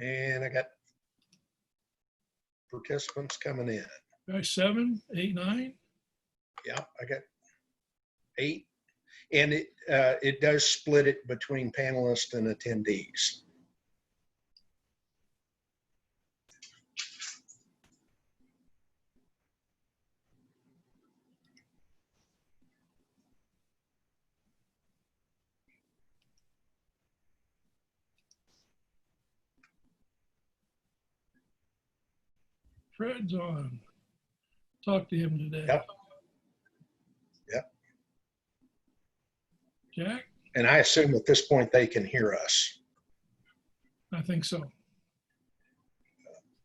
And I got participants coming in. Guys, 7, 8, 9. Yeah, I got 8. And it does split it between panelists and attendees. Fred's on. Talk to him today. Yep. Yep. Jack? And I assume at this point they can hear us. I think so.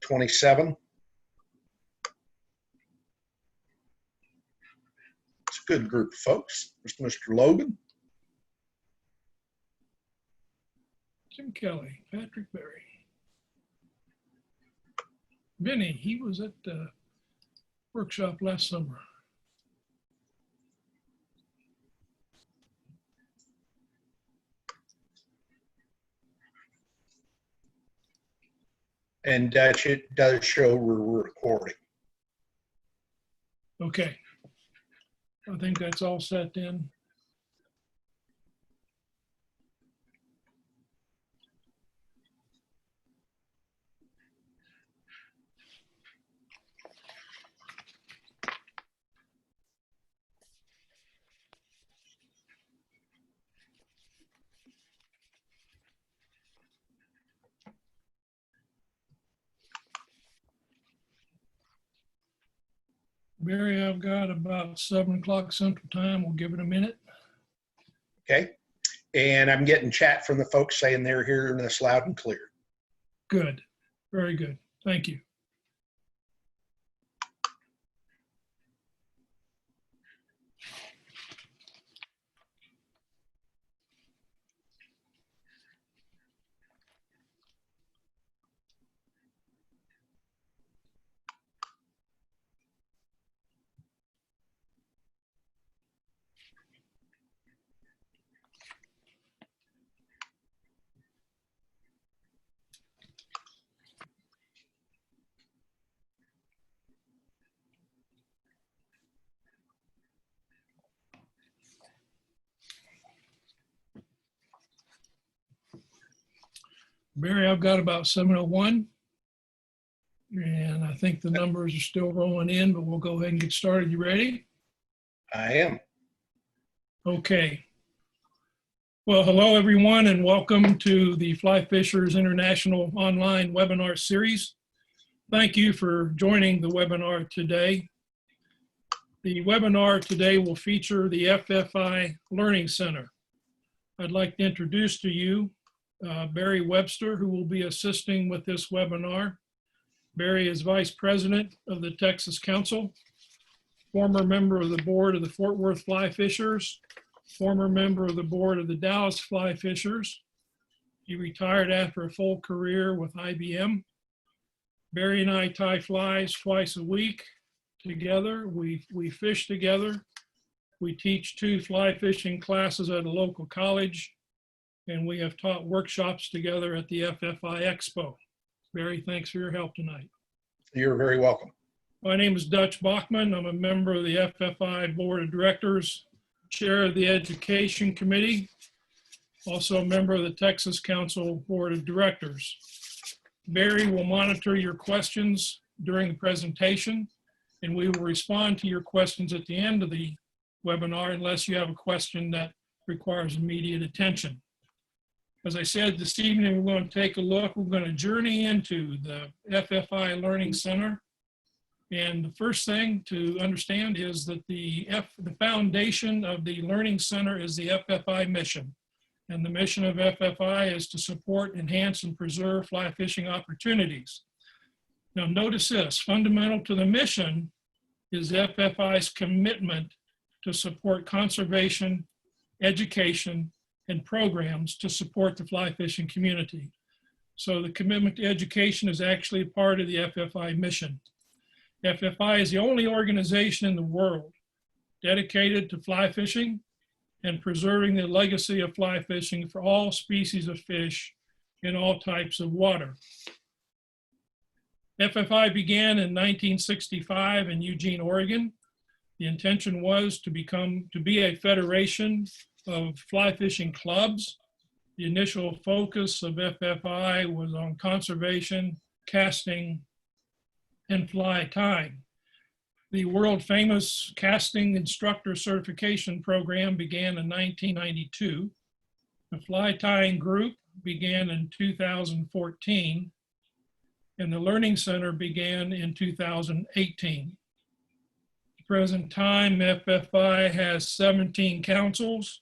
27. It's a good group of folks. There's Mr. Logan. Jim Kelly, Patrick Berry. Vinny, he was at the workshop last summer. And it does show we're recording. Okay. I think that's all set then. Barry, I've got about 7 o'clock Central Time. We'll give it a minute. Okay. And I'm getting chat from the folks saying they're hearing us loud and clear. Good. Very good. Thank you. Barry, I've got about 7:01, and I think the numbers are still rolling in, but we'll go ahead and get started. You ready? I am. Okay. Well, hello everyone, and welcome to the Fly Fishers International online webinar series. Thank you for joining the webinar today. The webinar today will feature the FFI Learning Center. I'd like to introduce to you Barry Webster, who will be assisting with this webinar. Barry is Vice President of the Texas Council, former member of the board of the Fort Worth Fly Fishers, former member of the board of the Dallas Fly Fishers. He retired after a full career with IBM. Barry and I tie flies twice a week together. We fish together. We teach 2 fly fishing classes at a local college, and we have taught workshops together at the FFI Expo. Barry, thanks for your help tonight. You're very welcome. My name is Dutch Bachman. I'm a member of the FFI Board of Directors, chair of the Education Committee, also a member of the Texas Council Board of Directors. Barry will monitor your questions during the presentation, and we will respond to your questions at the end of the webinar unless you have a question that requires immediate attention. As I said, this evening we're going to take a look. We're going to journey into the FFI Learning Center. And the first thing to understand is that the foundation of the Learning Center is the FFI mission. And the mission of FFI is to support, enhance, and preserve fly fishing opportunities. Now notice this, fundamental to the mission is FFI's commitment to support conservation, education, and programs to support the fly fishing community. So the commitment to education is actually part of the FFI mission. FFI is the only organization in the world dedicated to fly fishing and preserving the legacy of fly fishing for all species of fish in all types of water. FFI began in 1965 in Eugene, Oregon. The intention was to be a federation of fly fishing clubs. The initial focus of FFI was on conservation, casting, and fly tying. The world famous casting instructor certification program began in 1992. The fly tying group began in 2014, and the Learning Center began in 2018. At the present time, FFI has 17 councils,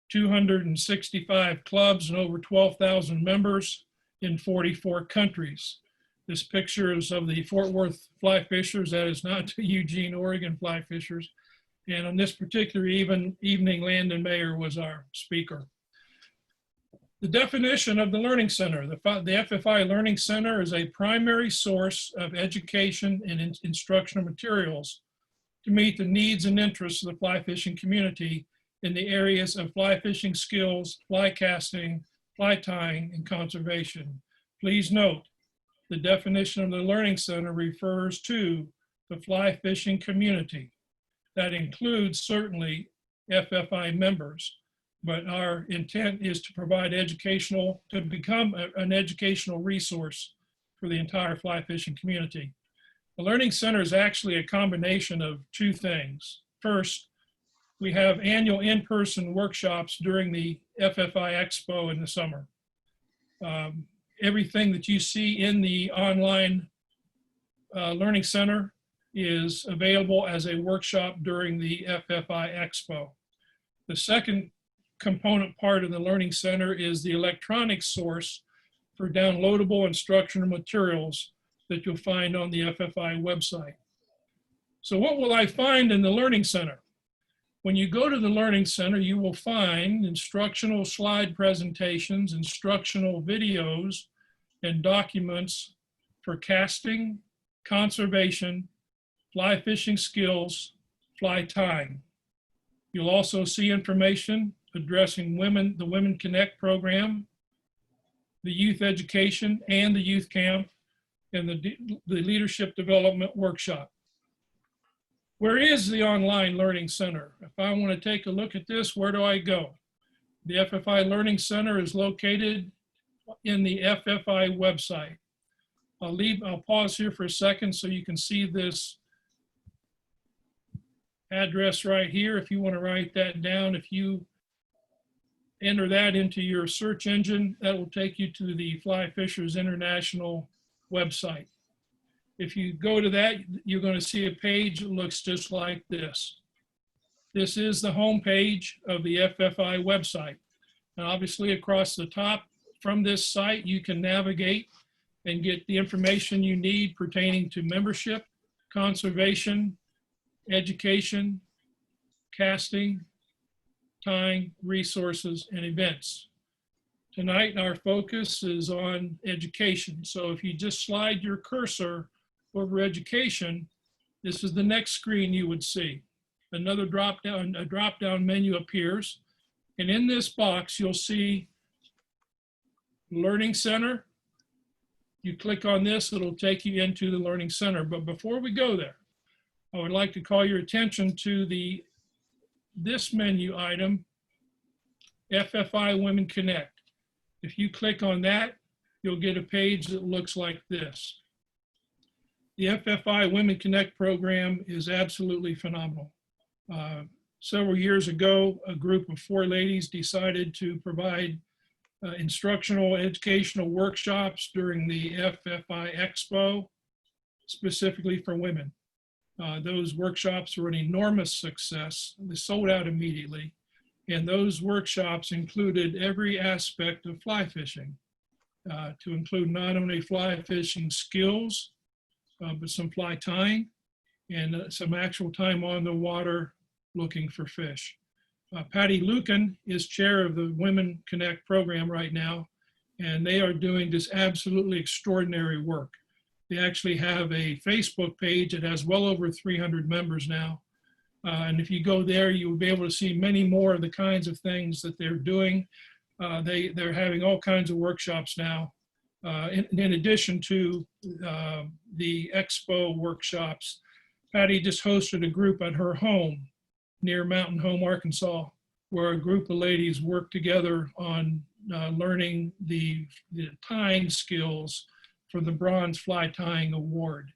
265 clubs, and over 12,000 members in 44 countries. This picture is of the Fort Worth fly fishers. That is not the Eugene, Oregon fly fishers. And on this particular evening, Landon Mayer was our speaker. The definition of the Learning Center. The FFI Learning Center is a primary source of education and instructional materials to meet the needs and interests of the fly fishing community in the areas of fly fishing skills, fly casting, fly tying, and conservation. Please note, the definition of the Learning Center refers to the fly fishing community. That includes certainly FFI members, but our intent is to provide to become an educational resource for the entire fly fishing community. The Learning Center is actually a combination of two things. First, we have annual in-person workshops during the FFI Expo in the summer. Everything that you see in the online Learning Center is available as a workshop during the FFI Expo. The second component part of the Learning Center is the electronic source for downloadable instructional materials that you'll find on the FFI website. So what will I find in the Learning Center? When you go to the Learning Center, you will find instructional slide presentations, instructional videos, and documents for casting, conservation, fly fishing skills, fly tying. You'll also see information addressing the Women Connect program, the youth education and the youth camp, and the leadership development workshop. Where is the online Learning Center? If I want to take a look at this, where do I go? The FFI Learning Center is located in the FFI website. I'll pause here for a second so you can see this address right here. If you want to write that down, if you enter that into your search engine, that will take you to the Fly Fishers International website. If you go to that, you're going to see a page that looks just like this. This is the home page of the FFI website. And obviously across the top from this site, you can navigate and get the information you need pertaining to membership, conservation, education, casting, tying, resources, and events. Tonight, our focus is on education. So if you just slide your cursor over education, this is the next screen you would see. Another a drop-down menu appears. And in this box, you'll see Learning Center. You click on this, it'll take you into the Learning Center. But before we go there, I would like to call your attention to this menu item, FFI Women Connect. If you click on that, you'll get a page that looks like this. The FFI Women Connect program is absolutely phenomenal. Several years ago, a group of 4 ladies decided to provide instructional educational workshops during the FFI Expo, specifically for women. Those workshops were an enormous success. They sold out immediately. And those workshops included every aspect of fly fishing, to include not only fly fishing skills, but some fly tying and some actual time on the water looking for fish. Patty Lucan is chair of the Women Connect program right now, and they are doing just absolutely extraordinary work. They actually have a Facebook page that has well over 300 members now. And if you go there, you'll be able to see many more of the kinds of things that they're doing. They're having all kinds of workshops now. In addition to the expo workshops, Patty just hosted a group at her home near Mountain Home, Arkansas, where a group of ladies worked together on learning the tying skills for the Bronze Fly Tying Award.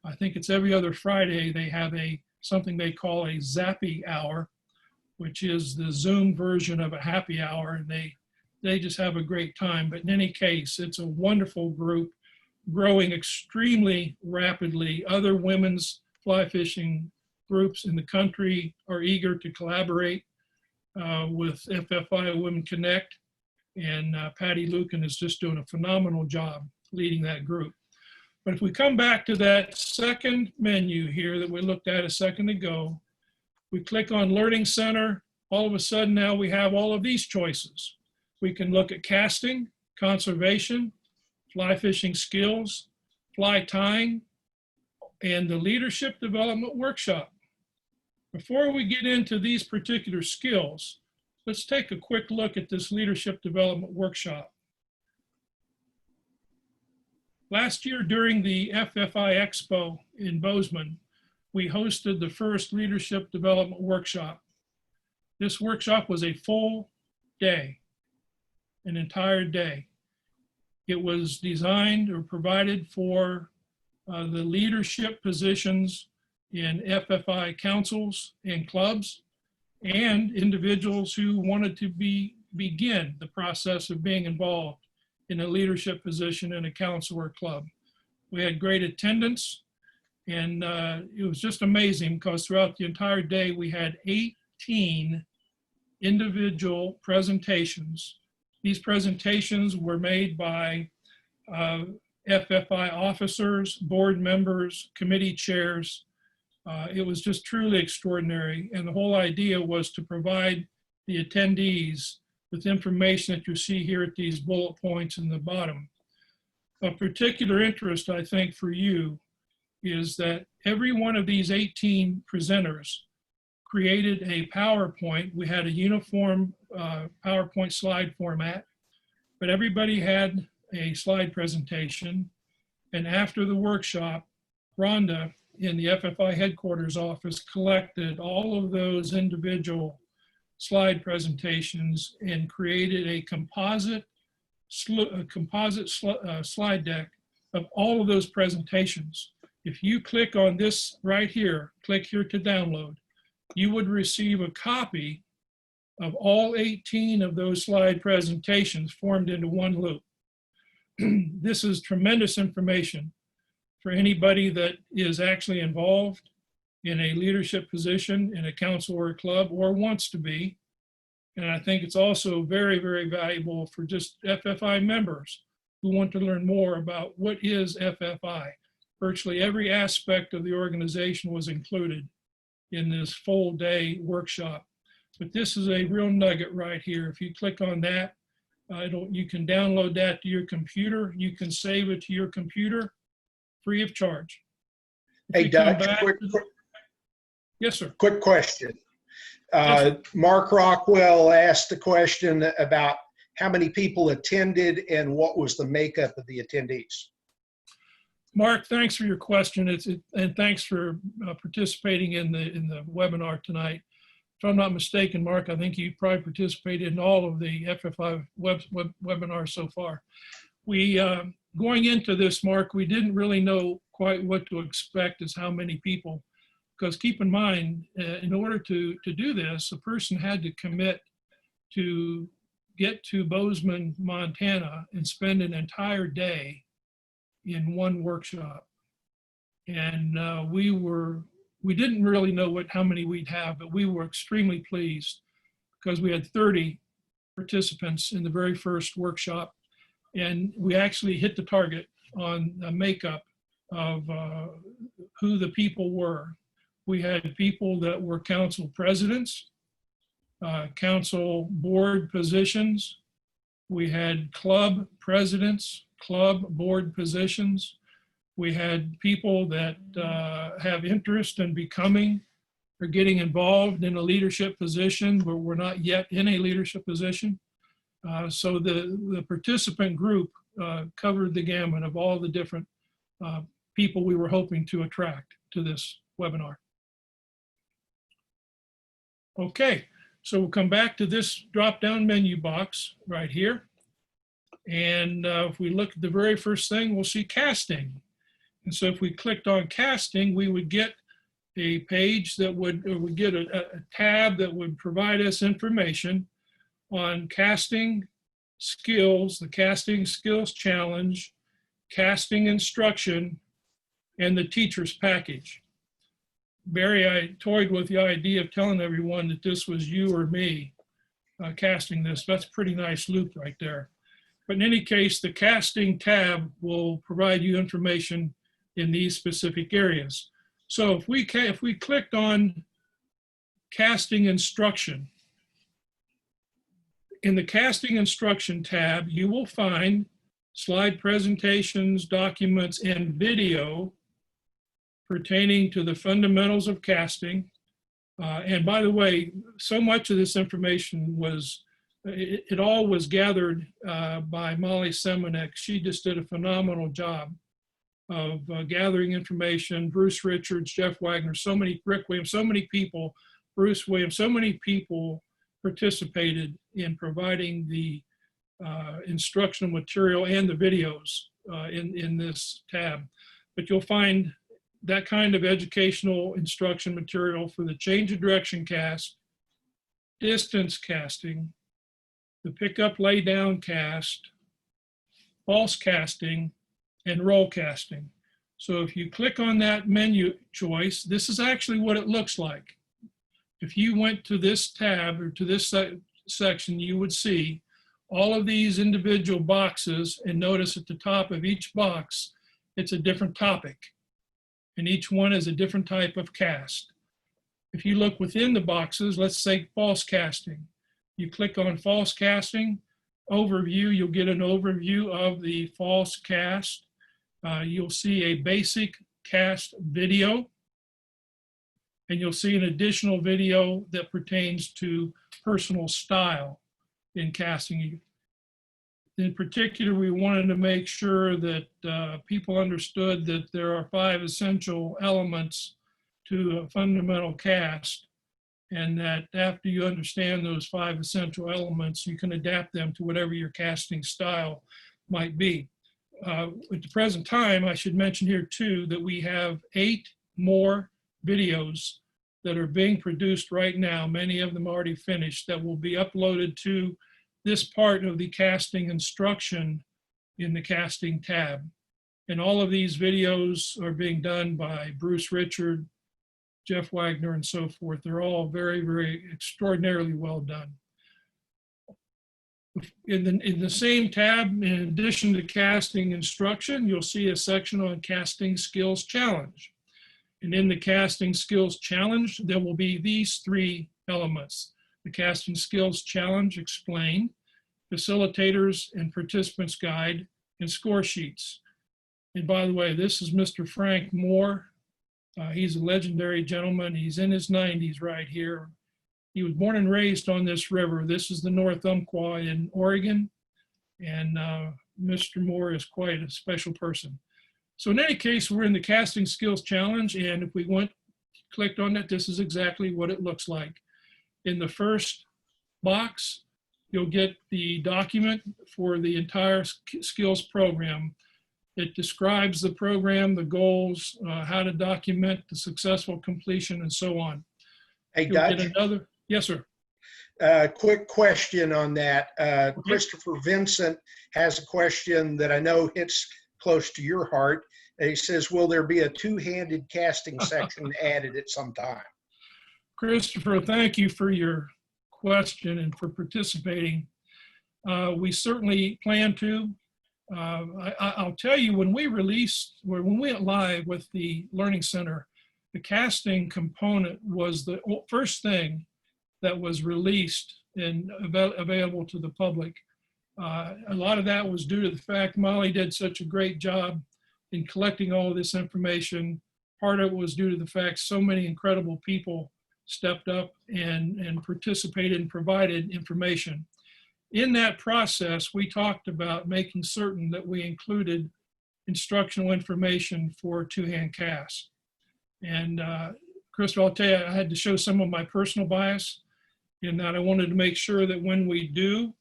I think it's every other Friday they have something they call a Zappy Hour, which is the Zoom version of a happy hour, and they just have a great time. But in any case, it's a wonderful group, growing extremely rapidly. Other women's fly fishing groups in the country are eager to collaborate with FFI Women Connect, and Patty Lucan is just doing a phenomenal job leading that group. But if we come back to that second menu here that we looked at a second ago, we click on Learning Center, all of a sudden now we have all of these choices. We can look at casting, conservation, fly fishing skills, fly tying, and the leadership development workshop. Before we get into these particular skills, let's take a quick look at this leadership development workshop. Last year during the FFI Expo in Bozeman, we hosted the first leadership development workshop. This workshop was a full day, an entire day. It was designed or provided for the leadership positions in FFI councils and clubs and individuals who wanted to begin the process of being involved in a leadership position in a council or club. We had great attendance, and it was just amazing because throughout the entire day we had 18 individual presentations. These presentations were made by FFI officers, board members, committee chairs. It was just truly extraordinary, and the whole idea was to provide the attendees with information that you see here at these bullet points in the bottom. Of particular interest, I think, for you is that every one of these 18 presenters created a PowerPoint. We had a uniform PowerPoint slide format, but everybody had a slide presentation. And after the workshop, Rhonda in the FFI headquarters office collected all of those individual slide presentations and created a composite slide deck of all of those presentations. If you click on this right here, click here to download, you would receive a copy of all 18 of those slide presentations formed into one loop. This is tremendous information for anybody that is actually involved in a leadership position in a council or a club or wants to be. And I think it's also very, very valuable for just FFI members who want to learn more about what is FFI. Virtually every aspect of the organization was included in this full day workshop. But this is a real nugget right here. If you click on that, you can download that to your computer. You can save it to your computer free of charge. Hey, Dutch, Yes, sir. Quick question. Yes, sir. Mark Rockwell asked a question about how many people attended and what was the makeup of the attendees. Mark, thanks for your question. And thanks for participating in the webinar tonight. If I'm not mistaken, Mark, I think you probably participated in all of the FFI webinars so far. Going into this, Mark, we didn't really know quite what to expect as how many people, because keep in mind, in order to do this, a person had to commit to get to Bozeman, Montana and spend an entire day in one workshop. And we didn't really know how many we'd have, but we were extremely pleased because we had 30 participants in the very first workshop. And we actually hit the target on the makeup of who the people were. We had people that were council presidents, council board positions. We had club presidents, club board positions. We had people that have interest in becoming or getting involved in a leadership position, but we're not yet in a leadership position. So the participant group covered the gamut of all the different people we were hoping to attract to this webinar. Okay, so we'll come back to this drop-down menu box right here. And if we look at the very first thing, we'll see casting. And so if we clicked on casting, we would get a page that would get a tab that would provide us information on casting skills, the casting skills challenge, casting instruction, and the teacher's package. Barry, I toyed with the idea of telling everyone that this was you or me casting this. That's a pretty nice loop right there. But in any case, the casting tab will provide you information in these specific areas. So if we clicked on casting instruction, in the casting instruction tab, you will find slide presentations, documents, and video pertaining to the fundamentals of casting. And by the way, so much of this information was, it all was gathered by Molly Semenek. She just did a phenomenal job of gathering information. Bruce Richards, Jeff Wagner, Rick Williams, so many people, Bruce Williams, so many people participated in providing the instructional material and the videos in this tab. But you'll find that kind of educational instruction material for the change of direction cast, distance casting, the pick up lay down cast, false casting, and roll casting. So if you click on that menu choice, this is actually what it looks like. If you went to this tab or to this section, you would see all of these individual boxes, and notice at the top of each box, it's a different topic. And each one is a different type of cast. If you look within the boxes, let's say false casting. You click on false casting, overview, you'll get an overview of the false cast. You'll see a basic cast video, and you'll see an additional video that pertains to personal style in casting. In particular, we wanted to make sure that people understood that there are 5 essential elements to a fundamental cast, and that after you understand those 5 essential elements, you can adapt them to whatever your casting style might be. At the present time, I should mention here too that we have 8 more videos that are being produced right now, many of them already finished, that will be uploaded to this part of the casting instruction in the casting tab. And all of these videos are being done by Bruce Richard, Jeff Wagner, and so forth. They're all very, very extraordinarily well done. In the same tab, in addition to casting instruction, you'll see a section on casting skills challenge. And in the casting skills challenge, there will be these 3 elements: the casting skills challenge explained, facilitators and participants guide, and score sheets. And by the way, this is Mr. Frank Moore. He's a legendary gentleman. He's in his 90s right here. He was born and raised on this river. This is the North Umpqua in Oregon. And Mr. Moore is quite a special person. So in any case, we're in the casting skills challenge. And if we clicked on that, this is exactly what it looks like. In the first box, you'll get the document for the entire skills program. It describes the program, the goals, how to document the successful completion, and so on. Hey, You'll Dutch. get another. Yes, sir. Quick question on that. Okay. Christopher Vincent has a question that I know hits close to your heart. He says, will there be a 2-handed casting section added at some time? Christopher, thank you for your question and for participating. We certainly plan to. I'll tell you, when we went live with the Learning Center, the casting component was the first thing that was released and available to the public. A lot of that was due to the fact Molly did such a great job in collecting all of this information. Part of it was due to the fact so many incredible people stepped up and participated and provided information. in that process, we talked about making certain that we included instructional information for two-hand cast. And Crystal, I'll tell you, I had to show some of my personal bias in that I wanted to make sure that when we do,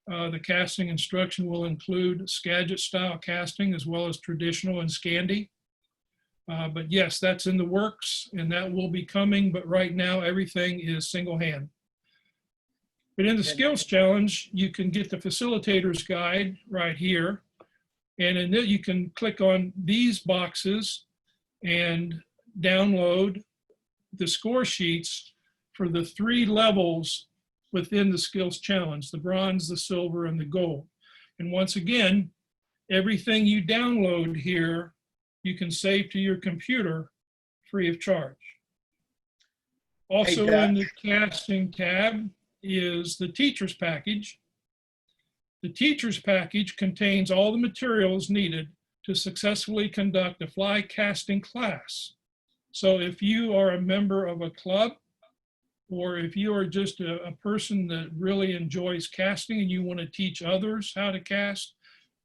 the casting instruction will include Skagit style casting as well as traditional and Scandi. But yes, that's in the works and that will be coming, but right now everything is single hand. But in the skills challenge, you can get the facilitator's guide right here. And in it, you can click on these boxes and download the score sheets for the 3 levels within the skills challenge, the bronze, the silver, and the gold. And once again, everything you download here, you can save to your computer free of charge. Also in the casting tab is the teacher's package. The teacher's package contains all the materials needed to successfully conduct a fly casting class. So if you are a member of a club, or if you are just a person that really enjoys casting and you want to teach others how to cast,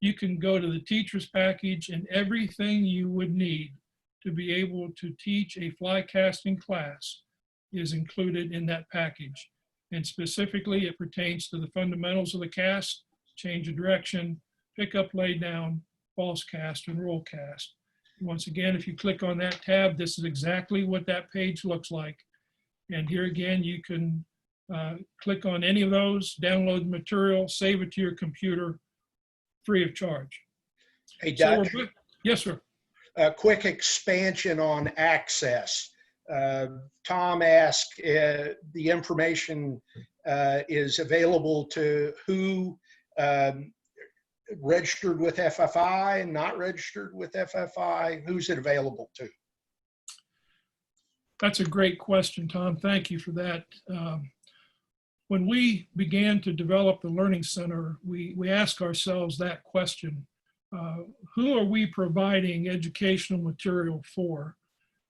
you can go to the teacher's package and everything you would need to be able to teach a fly casting class is included in that package. And specifically, it pertains to the fundamentals of the cast, change of direction, pick up, lay down, false cast, and roll cast. Once again, if you click on that tab, this is exactly what that page looks like. And here again, you can click on any of those, download the material, save it to your computer, free of charge. Hey, Doug. So yes, sir. A quick expansion on access. Tom asked the information is available to who registered with FFI, not registered with FFI. Who's it available to? That's a great question, Tom. Thank you for that. When we began to develop the Learning Center, we asked ourselves that question. Who are we providing educational material for?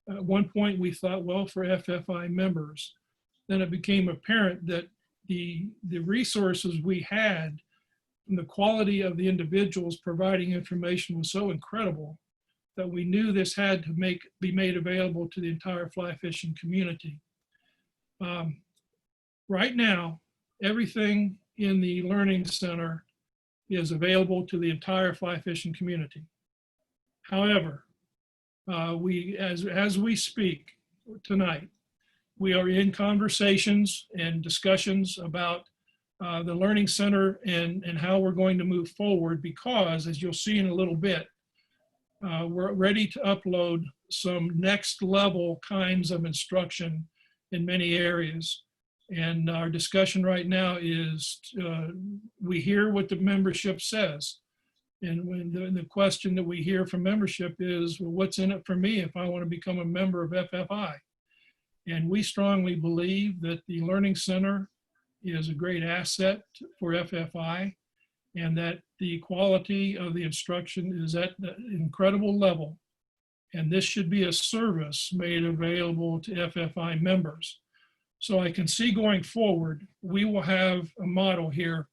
At one point we thought, well, for FFI members. Then it became apparent that the resources we had and the quality of the individuals providing information was so incredible that we knew this had to be made available to the entire fly fishing community. Right now, everything in the Learning Center is available to the entire fly fishing community. However, as we speak tonight, we are in conversations and discussions about the Learning Center and how we're going to move forward, because as you'll see in a little bit, we're ready to upload some next level kinds of instruction in many areas. And our discussion right now is we hear what the membership says. And when the question that we hear from membership is, well, what's in it for me if I want to become a member of FFI? And we strongly believe that the Learning Center is a great asset for FFI, and that the quality of the instruction is at an incredible level. And this should be a service made available to FFI members. So I can see going forward, we will have a model here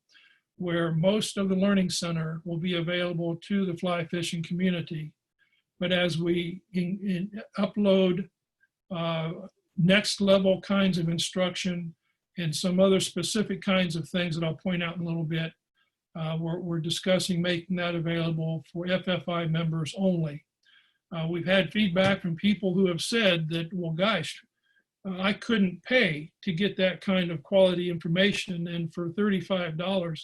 where most of the Learning Center will be available to the fly fishing community. But as we upload next level kinds of instruction and some other specific kinds of things that I'll point out in a little bit, we're discussing making that available for FFI members only. We've had feedback from people who have said that, well, gosh, I couldn't pay to get that kind of quality information, and for $35,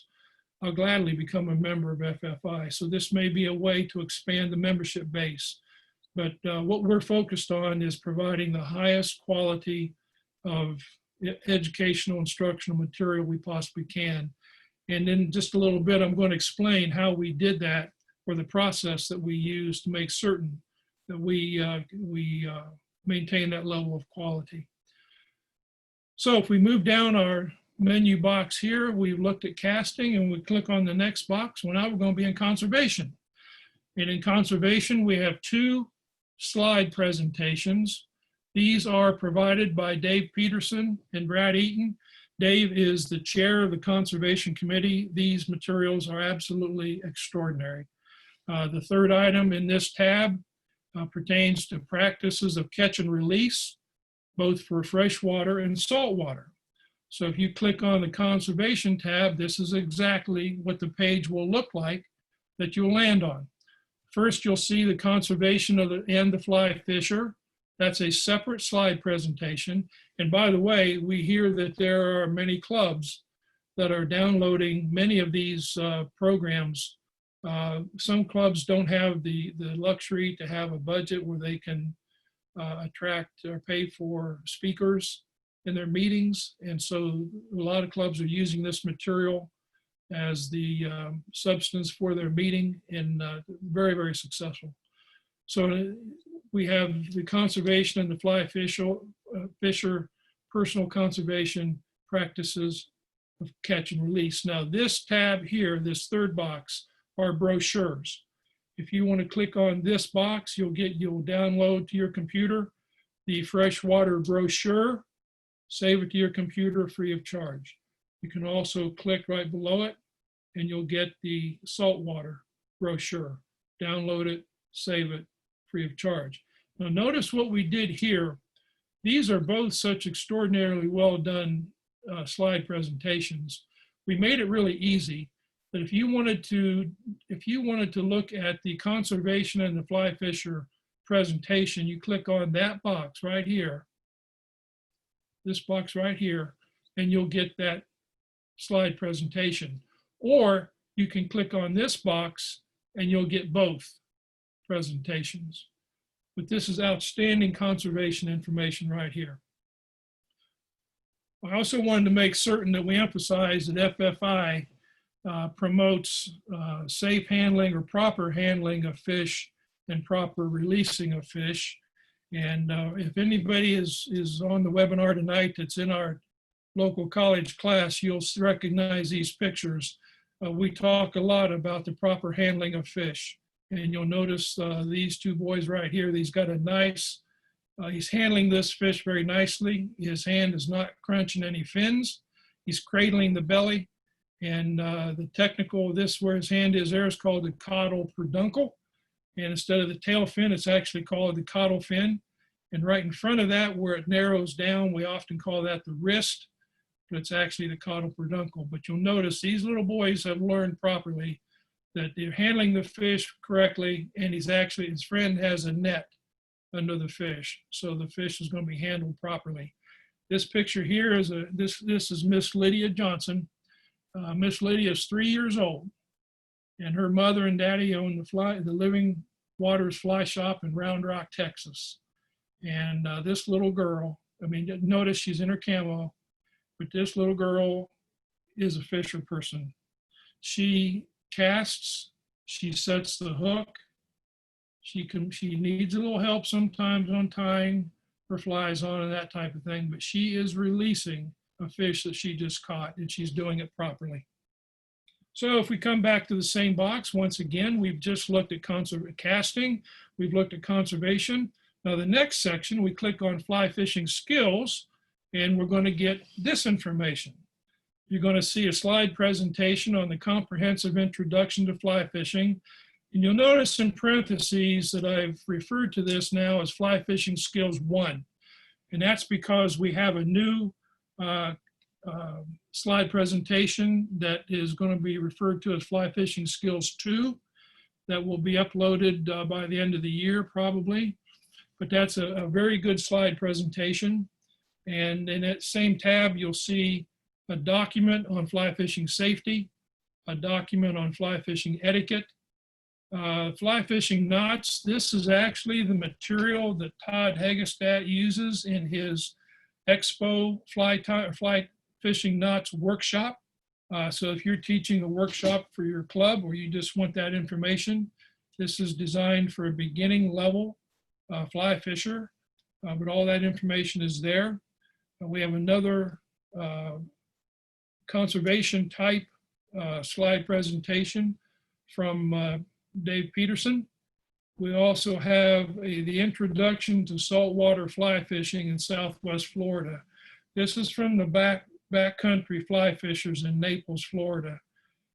I'll gladly become a member of FFI. So this may be a way to expand the membership base. But what we're focused on is providing the highest quality of educational instructional material we possibly can. And in just a little bit, I'm going to explain how we did that, or the process that we used to make certain that we maintain that level of quality. So if we move down our menu box here, we've looked at casting, and we click on the next box. Well, now we're going to be in conservation. And in conservation, we have 2 slide presentations. These are provided by Dave Peterson and Brad Eaton. Dave is the chair of the Conservation Committee. These materials are absolutely extraordinary. The third item in this tab pertains to practices of catch and release, both for freshwater and saltwater. So if you click on the Conservation tab, this is exactly what the page will look like that you'll land on. First, you'll see the conservation of the fly fisher. That's a separate slide presentation. And by the way, we hear that there are many clubs that are downloading many of these programs. Some clubs don't have the luxury to have a budget where they can attract or pay for speakers in their meetings. And so a lot of clubs are using this material as the substance for their meeting, and very, very successful. So we have the conservation and the fly fisher personal conservation practices of catch and release. Now this tab here, this third box, are brochures. If you want to click on this box, you'll download to your computer the freshwater brochure, save it to your computer free of charge. You can also click right below it and you'll get the saltwater brochure. Download it, save it, free of charge. Now notice what we did here. These are both such extraordinarily well done slide presentations. We made it really easy that if you wanted to look at the conservation and the fly fisher presentation, you click on that box right here, this box right here, and you'll get that slide presentation. Or you can click on this box and you'll get both presentations. But this is outstanding conservation information right here. I also wanted to make certain that we emphasize that FFI promotes safe handling or proper handling of fish and proper releasing of fish. And if anybody is on the webinar tonight that's in our local college class, you'll recognize these pictures. We talk a lot about the proper handling of fish. And you'll notice these two boys right here, he's got a nice, he's handling this fish very nicely. His hand is not crunching any fins. He's cradling the belly. And the technical, this where his hand is there is called the caudal peduncle. And instead of the tail fin, it's actually called the caudal fin. And right in front of that, where it narrows down, we often call that the wrist, but it's actually the caudal peduncle. But you'll notice these little boys have learned properly that they're handling the fish correctly, and his friend has a net under the fish. So the fish is going to be handled properly. This picture here is this is Miss Lydia Johnson. Miss Lydia is 3 years old, and her mother and daddy own the Living Waters Fly Shop in Round Rock, Texas. And this little girl, I mean, notice she's in her camo, but this little girl is a fisher person. She casts, she sets the hook. She needs a little help sometimes on tying her flies on and that type of thing, but she is releasing a fish that she just caught, and she's doing it properly. So if we come back to the same box, once again, we've just looked at casting, we've looked at conservation. Now the next section, we click on fly fishing skills, and we're going to get this information. You're going to see a slide presentation on the comprehensive introduction to fly fishing. And you'll notice in parentheses that I've referred to this now as Fly Fishing Skills 1. And that's because we have a new slide presentation that is going to be referred to as Fly Fishing Skills 2 that will be uploaded by the end of the year probably. But that's a very good slide presentation. And in that same tab, you'll see a document on fly fishing safety, a document on fly fishing etiquette, fly fishing knots. This is actually the material that Todd Hagestad uses in his Expo fly fishing knots workshop. So if you're teaching a workshop for your club or you just want that information, this is designed for a beginning level fly fisher, but all that information is there. We have another conservation type slide presentation from Dave Peterson. We also have the introduction to saltwater fly fishing in Southwest Florida. This is from the back backcountry fly fishers in Naples, Florida.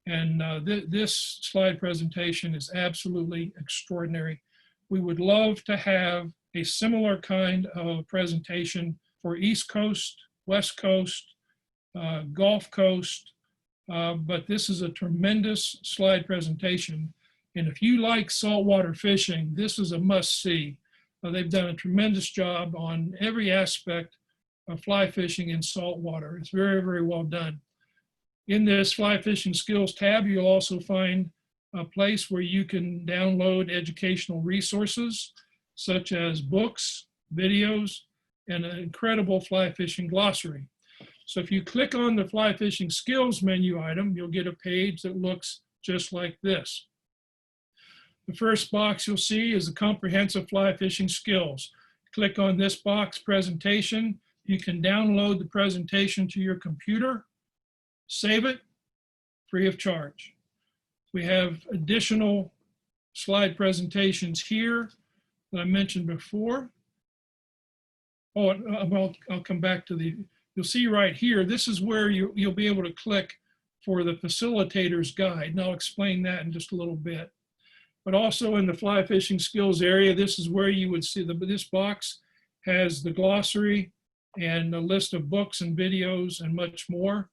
And this slide presentation is absolutely extraordinary. We would love to have a similar kind of presentation for East Coast, West Coast, Gulf Coast, but this is a tremendous slide presentation. And if you like saltwater fishing, this is a must-see. They've done a tremendous job on every aspect of fly fishing in saltwater. It's very, very well done. In this fly fishing skills tab, you'll also find a place where you can download educational resources such as books, videos, and an incredible fly fishing glossary. So if you click on the fly fishing skills menu item, you'll get a page that looks just like this. The first box you'll see is the comprehensive fly fishing skills. Click on this box, presentation. You can download the presentation to your computer, save it free of charge. We have additional slide presentations here that I mentioned before. Oh, well, I'll come back to you'll see right here, this is where you'll be able to click for the facilitator's guide, and I'll explain that in just a little bit. But also in the fly fishing skills area, this is where you would see this box has the glossary and a list of books and videos and much more.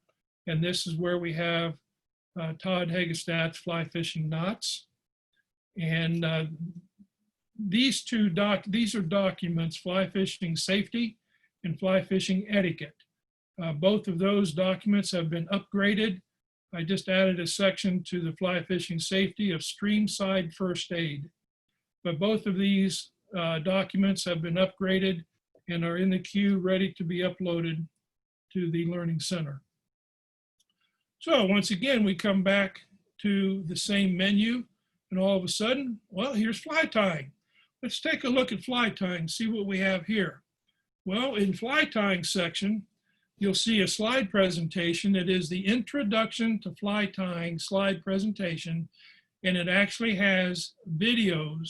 And this is where we have Todd Hagestad's Fly Fishing Knots. And these are documents, fly fishing safety and fly fishing etiquette. Both of those documents have been upgraded. I just added a section to the fly fishing safety of streamside first aid. But both of these documents have been upgraded and are in the queue ready to be uploaded to the Learning Center. So once again, we come back to the same menu, and all of a sudden, well, here's fly tying. Let's take a look at fly tying, see what we have here. Well, in fly tying section, you'll see a slide presentation that is the introduction to fly tying slide presentation, and it actually has videos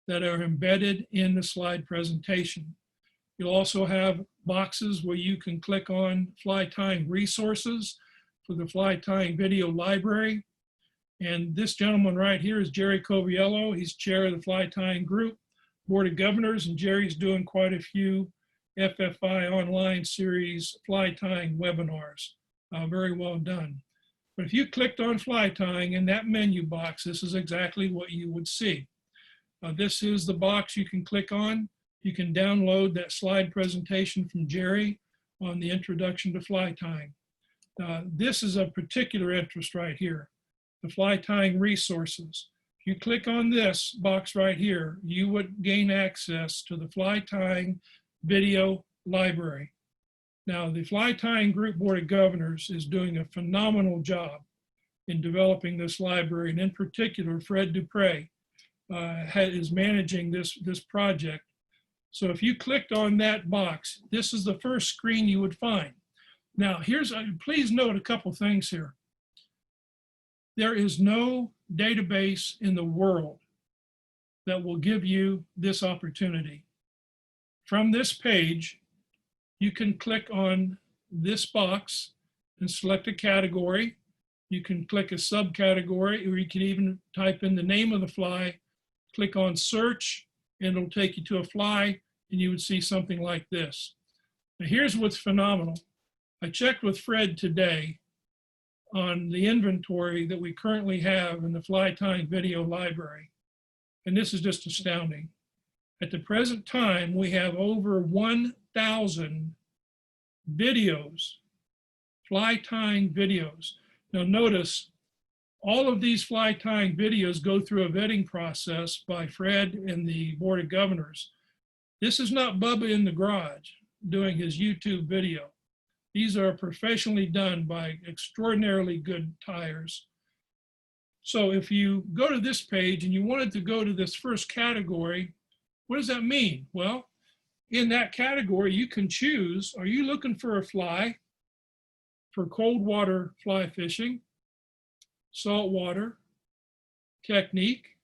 that are embedded in the slide presentation. You'll also have boxes where you can click on fly tying resources for the fly tying video library. And this gentleman right here is Jerry Coviello. He's chair of the fly tying group, board of governors, and Jerry's doing quite a few FFI online series fly tying webinars. Very well done. But if you clicked on fly tying in that menu box, this is exactly what you would see. This is the box you can click on. You can download that slide presentation from Jerry on the introduction to fly tying. This is of particular interest right here, the fly tying resources. If you click on this box right here, you would gain access to the fly tying video library. Now, the Fly Tying Group Board of Governors is doing a phenomenal job in developing this library, and in particular, Fred Dupre is managing this project. So if you clicked on that box, this is the first screen you would find. Now, please note a couple things here. There is no database in the world that will give you this opportunity. From this page, you can click on this box and select a category. You can click a subcategory, or you can even type in the name of the fly, click on search, and it'll take you to a fly, and you would see something like this. Now, here's what's phenomenal. I checked with Fred today on the inventory that we currently have in the Fly Tying video library, and this is just astounding. At the present time, we have over 1,000 videos, fly tying videos. Now notice, all of these fly tying videos go through a vetting process by Fred and the Board of Governors. This is not Bubba in the garage doing his YouTube video. These are professionally done by extraordinarily good tyers. So if you go to this page and you wanted to go to this first category, what does that mean? Well, in that category, you can choose, are you looking for a fly for cold water fly fishing, saltwater, technique,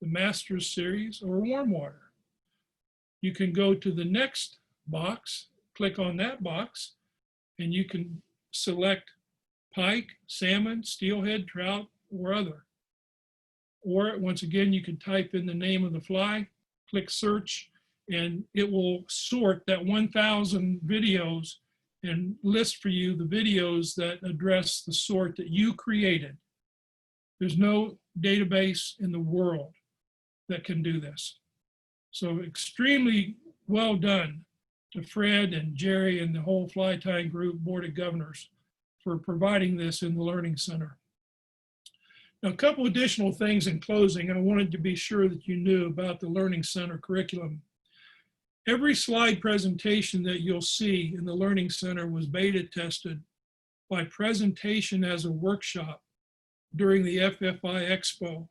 the Masters series, or warm water? You can go to the next box, click on that box, and you can select pike, salmon, steelhead, trout, or other. Or once again, you can type in the name of the fly, click search, and it will sort that 1,000 videos and list for you the videos that address the sort that you created. There's no database in the world that can do this. So extremely well done to Fred and Jerry and the whole Fly Tying Group Board of Governors for providing this in the Learning Center. Now, a couple additional things in closing, and I wanted to be sure that you knew about the Learning Center curriculum. Every slide presentation that you'll see in the Learning Center was beta tested by presentation as a workshop during the FFI Expo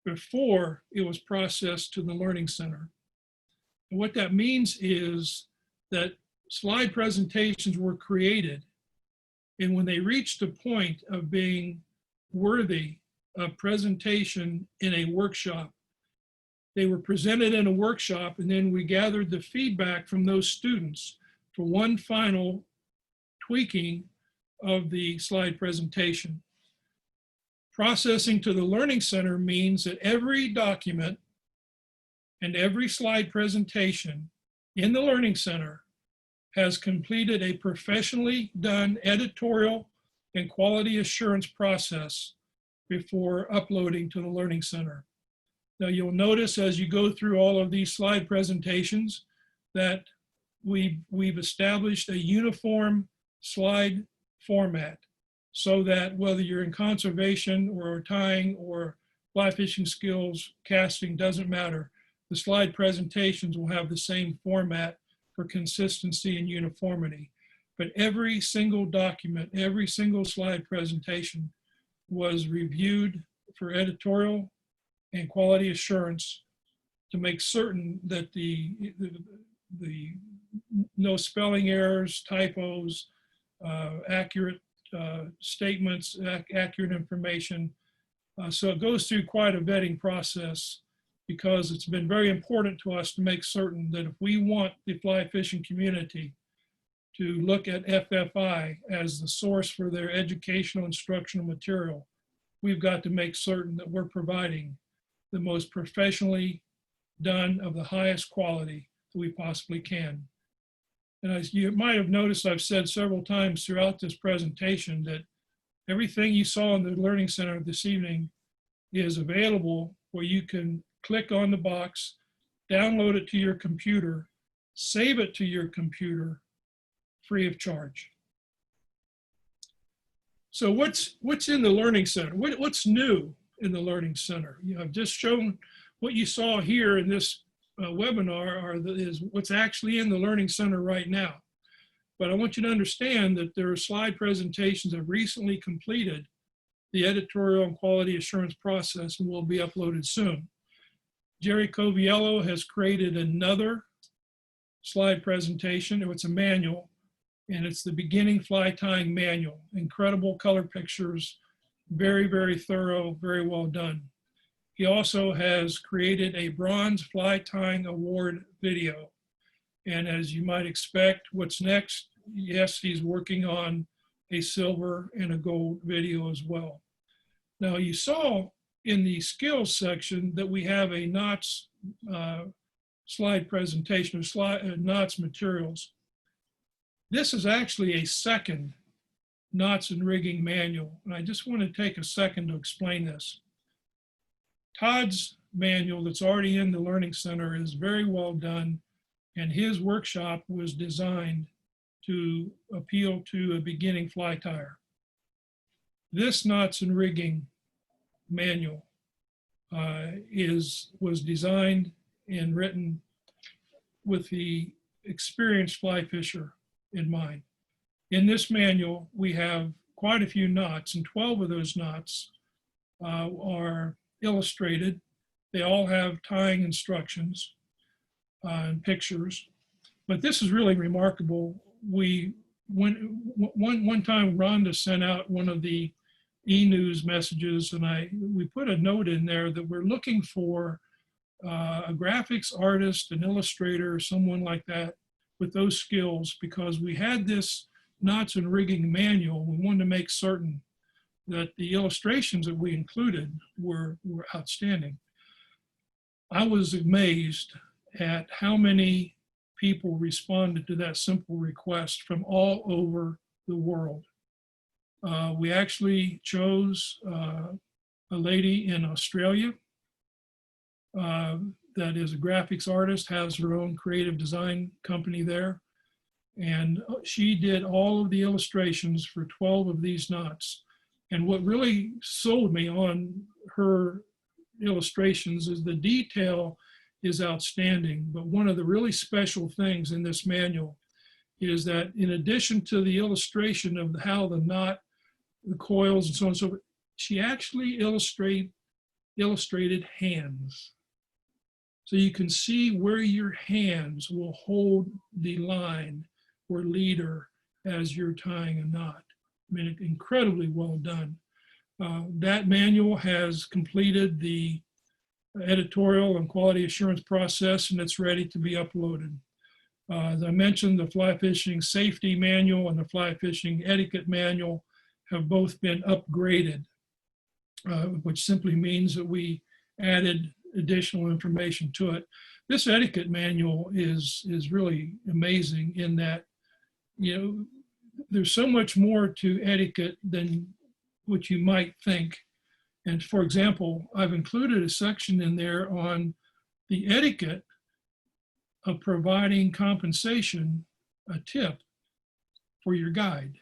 before it was processed to the Learning Center. And what that means is that slide presentations were created, and when they reached the point of being worthy of presentation in a workshop, they were presented in a workshop, and then we gathered the feedback from those students for one final tweaking of the slide presentation. Processing to the Learning Center means that every document and every slide presentation in the Learning Center has completed a professionally done editorial and quality assurance process before uploading to the Learning Center. Now, you'll notice as you go through all of these slide presentations that we've established a uniform slide format so that whether you're in conservation or tying or fly fishing skills, casting, doesn't matter. The slide presentations will have the same format for consistency and uniformity. But every single document, every single slide presentation was reviewed for editorial and quality assurance to make certain that the no spelling errors, typos, accurate statements, accurate information. So it goes through quite a vetting process because it's been very important to us to make certain that if we want the fly fishing community to look at FFI as the source for their educational instructional material, we've got to make certain that we're providing the most professionally done of the highest quality that we possibly can. And as you might have noticed, I've said several times throughout this presentation that everything you saw in the Learning Center this evening is available where you can click on the box, download it to your computer, save it to your computer free of charge. So what's in the Learning Center? What's new in the Learning Center? You know, I've just shown what you saw here in this webinar is what's actually in the Learning Center right now. But I want you to understand that there are slide presentations that recently completed the editorial and quality assurance process and will be uploaded soon. Jerry Coviello has created another slide presentation. It's a manual, and it's the beginning fly tying manual. Incredible color pictures, very, very thorough, very well done. He also has created a bronze fly tying award video. And as you might expect, what's next? Yes, he's working on a silver and a gold video as well. Now, you saw in the skills section that we have a knots slide presentation of knots materials. This is actually a second knots and rigging manual. And I just want to take a second to explain this. Todd's manual that's already in the Learning Center is very well done, and his workshop was designed to appeal to a beginning fly tyer. This knots and rigging manual was designed and written with the experienced fly fisher in mind. In this manual, we have quite a few knots, and 12 of those knots are illustrated. They all have tying instructions and pictures, but this is really remarkable. One time Rhonda sent out one of the e-news messages, and we put a note in there that we're looking for a graphics artist, an illustrator, someone like that with those skills, because we had this knots and rigging manual, we wanted to make certain that the illustrations that we included were outstanding. I was amazed at how many people responded to that simple request from all over the world. We actually chose a lady in Australia that is a graphics artist, has her own creative design company there. And she did all of the illustrations for 12 of these knots. And what really sold me on her illustrations is the detail is outstanding. But one of the really special things in this manual is that in addition to the illustration of how the knot, the coils and so on and so forth, she actually illustrated hands. So you can see where your hands will hold the line or leader as you're tying a knot. I mean, incredibly well done. That manual has completed the editorial and quality assurance process, and it's ready to be uploaded. As I mentioned, the fly fishing safety manual and the fly fishing etiquette manual have both been upgraded, which simply means that we added additional information to it. This etiquette manual is really amazing in that, you know, there's so much more to etiquette than what you might think. And for example, I've included a section in there on the etiquette of providing compensation, a tip for your guide.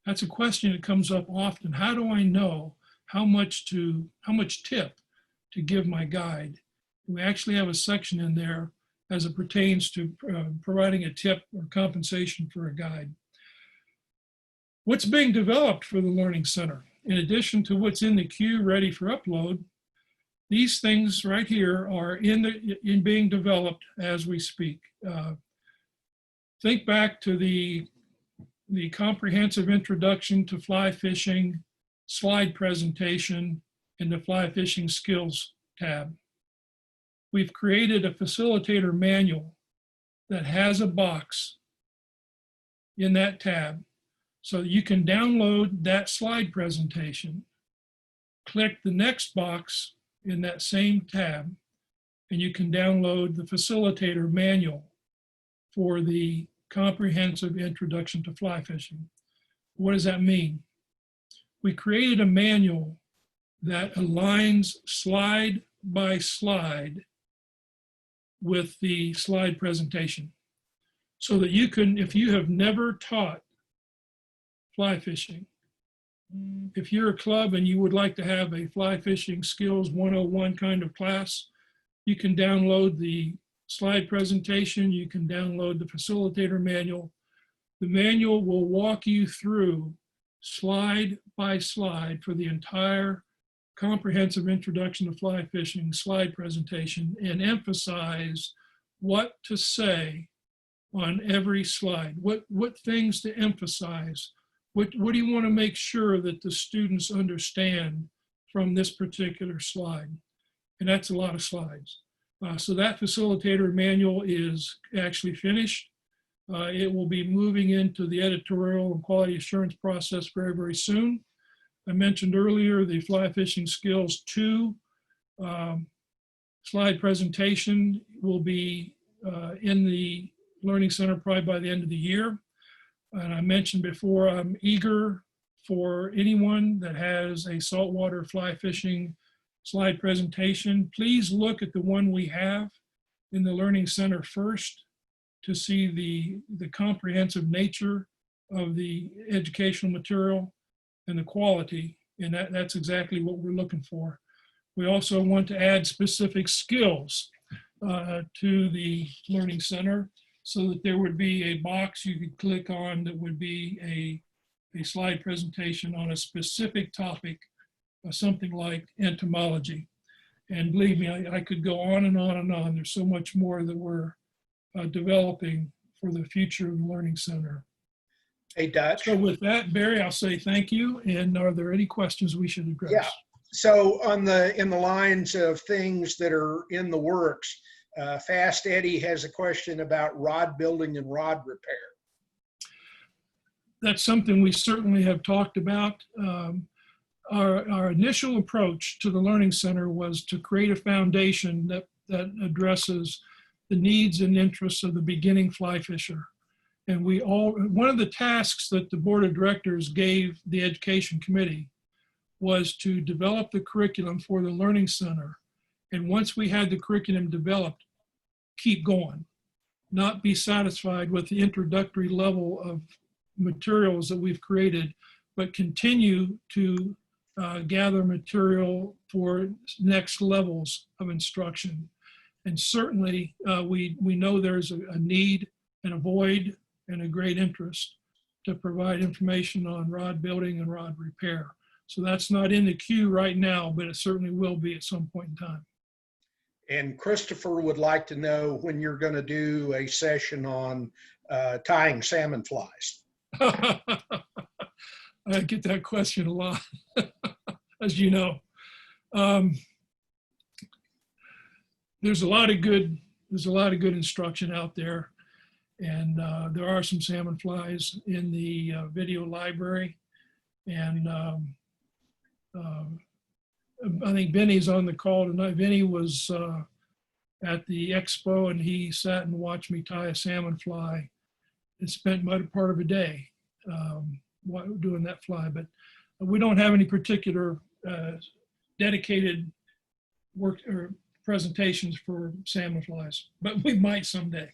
That's a question that comes up often. How do I know how much tip to give my guide? We actually have a section in there as it pertains to providing a tip or compensation for a guide. What's being developed for the Learning Center, in addition to what's in the queue ready for upload, these things right here are in being developed as we speak. Think back to the comprehensive introduction to fly fishing slide presentation in the fly fishing skills tab. We've created a facilitator manual that has a box in that tab so that you can download that slide presentation, click the next box in that same tab, and you can download the facilitator manual for the comprehensive introduction to fly fishing. What does that mean? We created a manual that aligns slide by slide with the slide presentation so that you can, if you have never taught fly fishing, if you're a club and you would like to have a fly fishing skills 101 kind of class, you can download the slide presentation, you can download the facilitator manual. The manual will walk you through slide by slide for the entire comprehensive introduction to fly fishing slide presentation and emphasize what to say on every slide, what things to emphasize, what do you want to make sure that the students understand from this particular slide. And that's a lot of slides. So that facilitator manual is actually finished. It will be moving into the editorial and quality assurance process very, very soon. I mentioned earlier the Fly Fishing Skills 2 slide presentation will be in the Learning Center probably by the end of the year. And I mentioned before, I'm eager for anyone that has a saltwater fly fishing slide presentation. Please look at the one we have in the Learning Center first to see the comprehensive nature of the educational material and the quality, and that's exactly what we're looking for. We also want to add specific skills to the Learning Center so that there would be a box you could click on that would be a slide presentation on a specific topic, something like entomology. And believe me, I could go on and on and on. There's so much more that we're developing for the future of the Learning Center. Hey, Dutch. So with that, Barry, I'll say thank you. And are there any questions we should address? Yeah. So in the lines of things that are in the works, Fast Eddie has a question about rod building and rod repair. that's something we certainly have talked about. Our initial approach to the Learning Center was to create a foundation that addresses the needs and interests of the beginning fly fisher. And one of the tasks that the board of directors gave the education committee was to develop the curriculum for the Learning Center. And once we had the curriculum developed, keep going, not be satisfied with the introductory level of materials that we've created, but continue to gather material for next levels of instruction. And certainly we know there's a need and a void and a great interest to provide information on rod building and rod repair. So that's not in the queue right now, but it certainly will be at some point in time. And Christopher would like to know when you're going to do a session on tying salmon flies. I get that question a lot, as you know. There's a lot of good instruction out there, and there are some salmon flies in the video library. And I think Benny's on the call tonight. Benny was at the expo, and he sat and watched me tie a salmon fly and spent part of a day doing that fly. But we don't have any particular dedicated work or presentations for salmon flies, but we might someday.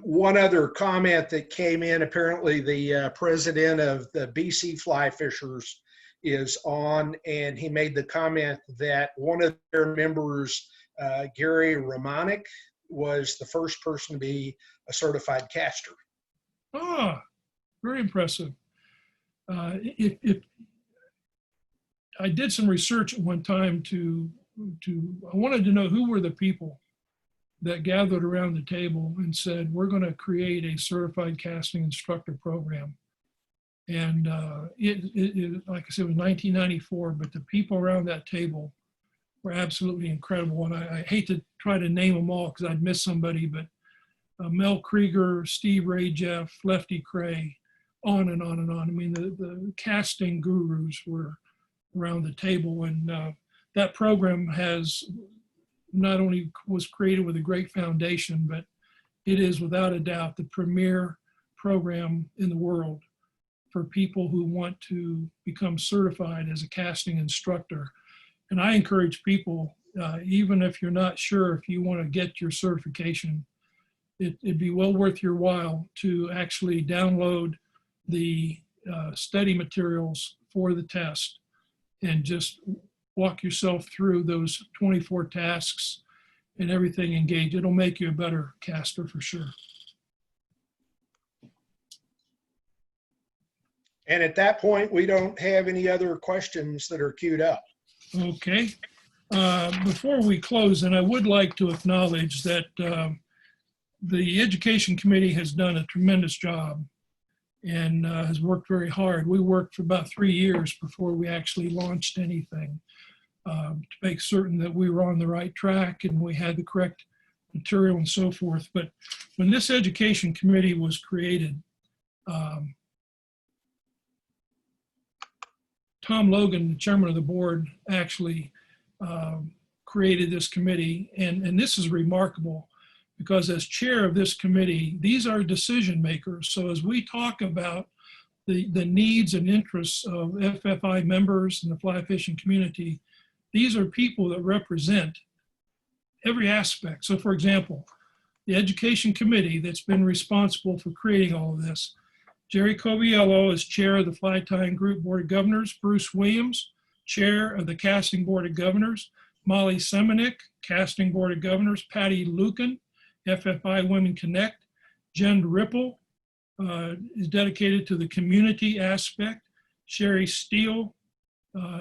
One other comment that came in, apparently the president of the BC Fly Fishers is on, and he made the comment that one of their members, Gary Romanek, was the first person to be a certified caster. Ah, very impressive. If I did some research at one time I wanted to know who were the people that gathered around the table and said, we're going to create a certified casting instructor program. And it, like I said, it was 1994, but the people around that table were absolutely incredible. And I hate to try to name them all because I'd miss somebody, but Mel Krieger, Steve Rajeff, Lefty Cray, on and on and on. I mean, the casting gurus were around the table, and that program has not only was created with a great foundation, but it is without a doubt the premier program in the world for people who want to become certified as a casting instructor. And I encourage people, even if you're not sure if you want to get your certification, it'd be well worth your while to actually download the study materials for the test and just walk yourself through those 24 tasks and everything engaged. It'll make you a better caster for sure. And at that point, we don't have any other questions that are queued up. Okay. Before we close, and I would like to acknowledge that the Education Committee has done a tremendous job and has worked very hard. We worked for about 3 years before we actually launched anything to make certain that we were on the right track and we had the correct material and so forth. But when this Education Committee was created, Tom Logan, the chairman of the board, actually created this committee. And this is remarkable because as chair of this committee, these are decision makers. So as we talk about the needs and interests of FFI members and the fly fishing community, these are people that represent every aspect. So for example, the education committee that's been responsible for creating all of this, Jerry Coviello is chair of the Fly Tying Group Board of Governors, Bruce Williams, chair of the Casting Board of Governors, Molly Semenik, Casting Board of Governors, Patty Lucan, FFI Women Connect, Jen Ripple is dedicated to the community aspect, Sherry Steele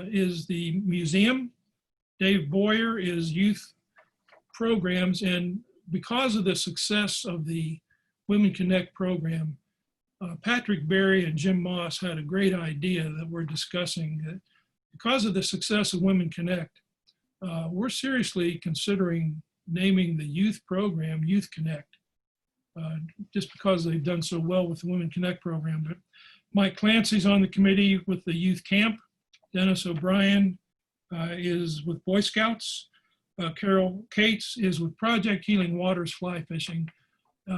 is the museum, Dave Boyer is youth programs, and because of the success of the Women Connect program, Patrick Berry and Jim Moss had a great idea that we're discussing. That because of the success of Women Connect, we're seriously considering naming the youth program Youth Connect. just because they've done so well with the Women Connect program. But Mike Clancy's on the committee with the youth camp. Dennis O'Brien is with Boy Scouts. Carol Cates is with Project Healing Waters Fly Fishing.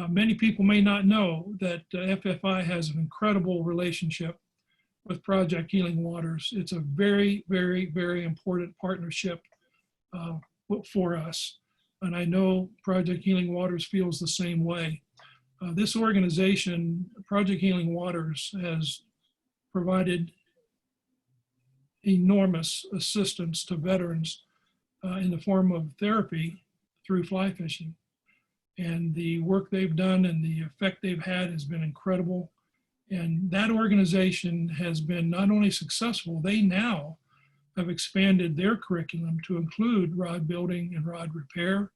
Many people may not know that FFI has an incredible relationship with Project Healing Waters. It's a very, very, very important partnership for us. And I know Project Healing Waters feels the same way. This organization, Project Healing Waters, has provided enormous assistance to veterans in the form of therapy through fly fishing. And the work they've done and the effect they've had has been incredible. And that organization has been not only successful, they now have expanded their curriculum to include rod building and rod repair,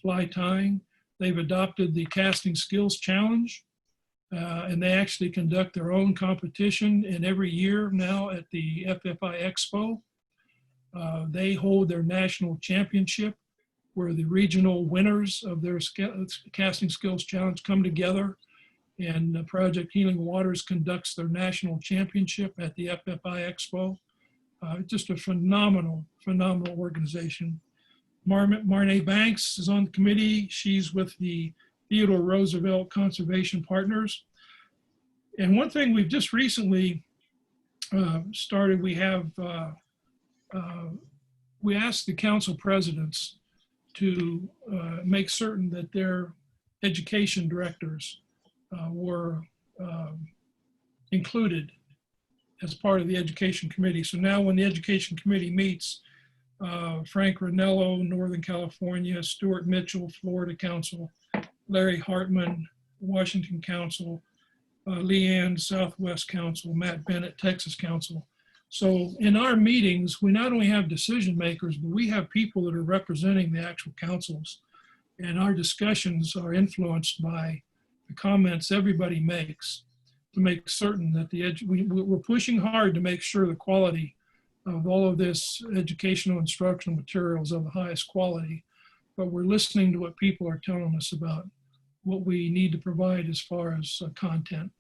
fly tying. They've adopted the Casting Skills Challenge, and they actually conduct their own competition. And every year now at the FFI Expo, they hold their national championship where the regional winners of their Casting Skills Challenge come together, and Project Healing Waters conducts their national championship at the FFI Expo. Just a phenomenal, phenomenal organization. Marnay Banks is on the committee. She's with the Theodore Roosevelt Conservation Partners. And one thing we've just recently started, we asked the council presidents to make certain that their education directors were included as part of the education committee. So now when the education committee meets, Frank Ranello, Northern California, Stuart Mitchell, Florida Council, Larry Hartman, Washington Council, Leanne, Southwest Council, Matt Bennett, Texas Council. So in our meetings, we not only have decision makers, but we have people that are representing the actual councils. And our discussions are influenced by the comments everybody makes to make certain that we're pushing hard to make sure the quality of all of this educational instructional materials of the highest quality, but we're listening to what people are telling us about what we need to provide as far as content.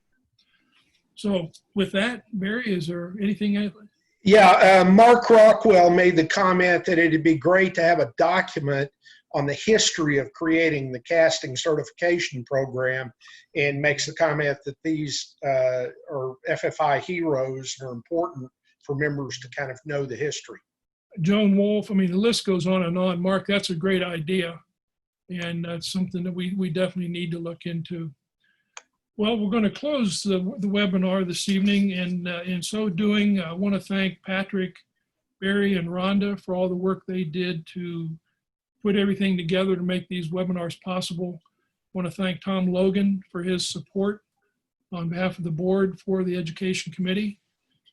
So with that, Barry, is there anything else? Yeah, Mark Rockwell made the comment that it'd be great to have a document on the history of creating the casting certification program, and makes the comment that these are FFI heroes and are important for members to kind of know the history. Joan Wolf, I mean, the list goes on and on. Mark, that's a great idea. And that's something that we definitely need to look into. Well, we're going to close the webinar this evening. And in so doing, I want to thank Patrick, Barry, and Rhonda for all the work they did to put everything together to make these webinars possible. I want to thank Tom Logan for his support on behalf of the board for the Education Committee.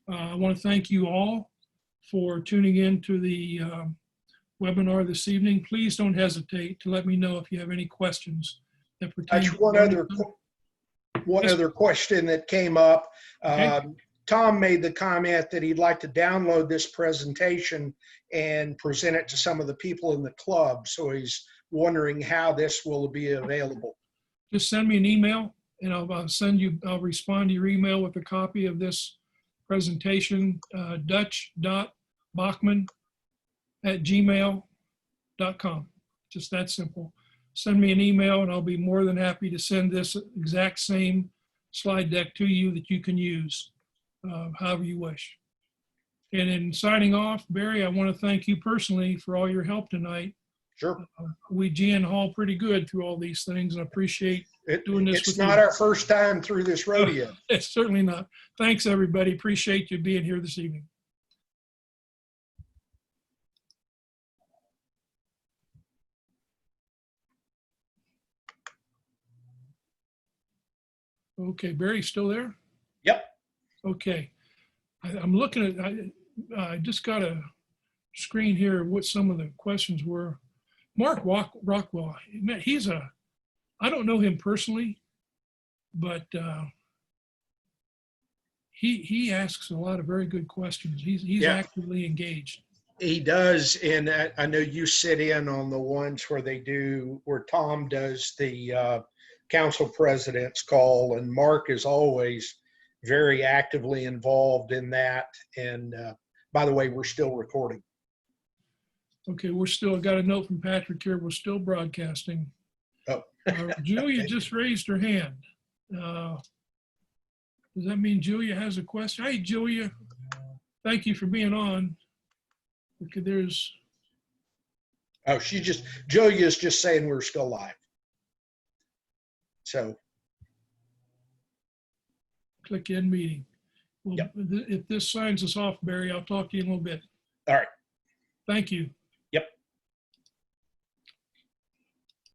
I want to thank you all for tuning in to the webinar this evening. Please don't hesitate to let me know if you have any questions that pertain to one other question that came up. Okay. Tom made the comment that he'd like to download this presentation and present it to some of the people in the club. So he's wondering how this will be available. Just send me an email and I'll respond to your email with a copy of this presentation, dutch.bachman@gmail.com. Just that simple. Send me an email and I'll be more than happy to send this exact same slide deck to you that you can use however you wish. And in signing off, Barry, I want to thank you personally for all your help tonight. Sure. We G&H pretty good through all these things, and I appreciate doing this with you. It's not our first time through this rodeo. It's certainly not. Thanks, everybody. Appreciate you being here this evening. Okay, Barry, still there? Yep. Okay. I'm looking at, I just got a screen here of what some of the questions were. Mark Rockwell, I don't know him personally, but he asks a lot of very good questions. He's actively engaged. He does, and I know you sit in on the ones where Tom does the council president's call, and Mark is always very actively involved in that. And by the way, we're still recording. Okay, we're still, got a note from Patrick here. We're still broadcasting. Oh. Julia just raised her hand. Does that mean Julia has a question? Hey, Julia, thank you for being on. Okay, there's, Oh, Julia's just saying we're still live. So, click end meeting. Well, Yep. if this signs us off, Barry, I'll talk to you in a little bit. all right. Thank you.